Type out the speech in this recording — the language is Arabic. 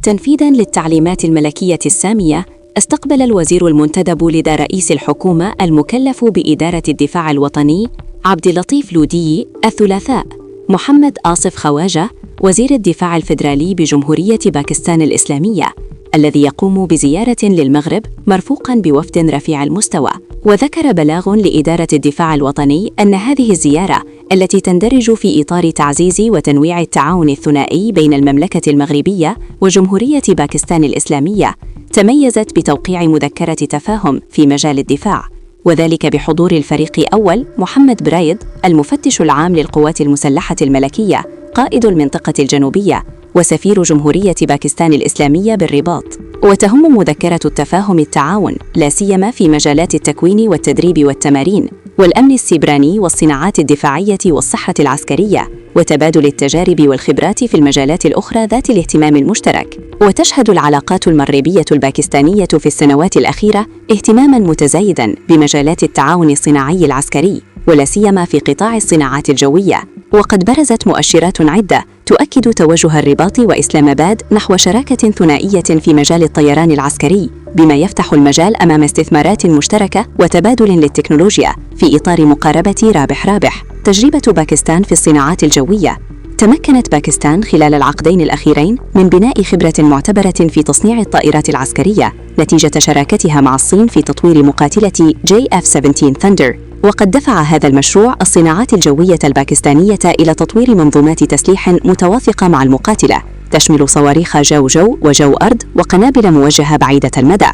وتنفيذاً للتعليمات الملكية السامية، استقبل الوزير المنتدب لدى رئيس الحكومة المكلف بإدارة الدفاع الوطني عبد اللطيف لودي الثلاثاء محمد آصف خواجة وزير الدفاع الفيدرالي بجمهورية باكستان الإسلامية، الذي يقوم بزيارة للمغرب مرفوقاً بوفد رفيع المستوى. وذكر بلاغ لإدارة الدفاع الوطني أن هذه الزيارة التي تندرج في إطار تعزيز وتنويع التعاون الثنائي بين المملكة المغربية وجمهورية باكستان الإسلامية تميزت بتوقيع مذكرة تفاهم في مجال الدفاع، وذلك بحضور الفريق أول محمد برايد المفتش العام للقوات المسلحة الملكية قائد المنطقة الجنوبية وسفير جمهورية باكستان الإسلامية بالرباط. وتهم مذكرة التفاهم التعاون لا سيما في مجالات التكوين والتدريب والتمارين والأمن السيبراني والصناعات الدفاعية والصحة العسكرية وتبادل التجارب والخبرات في المجالات الأخرى ذات الاهتمام المشترك. وتشهد العلاقات المغربية الباكستانية في السنوات الأخيرة اهتماماً متزايداً بمجالات التعاون الصناعي العسكري ولا سيما في قطاع الصناعات الجوية، وقد برزت مؤشرات عدة تؤكد توجه الرباط وإسلام آباد نحو شراكة ثنائية في مجال الطيران العسكري، بما يفتح المجال أمام استثمارات مشتركة وتبادل للتكنولوجيا في إطار مقاربة رابح. تجربة باكستان في الصناعات الجوية. تمكنت باكستان خلال العقدين الأخيرين من بناء خبرة معتبرة في تصنيع الطائرات العسكرية نتيجة شراكتها مع الصين في تطوير مقاتلة JF-17 Thunder. وقد دفع هذا المشروع الصناعات الجوية الباكستانية إلى تطوير منظومات تسليح متوافقة مع المقاتلة تشمل صواريخ جو وجو أرض وقنابل موجهة بعيدة المدى.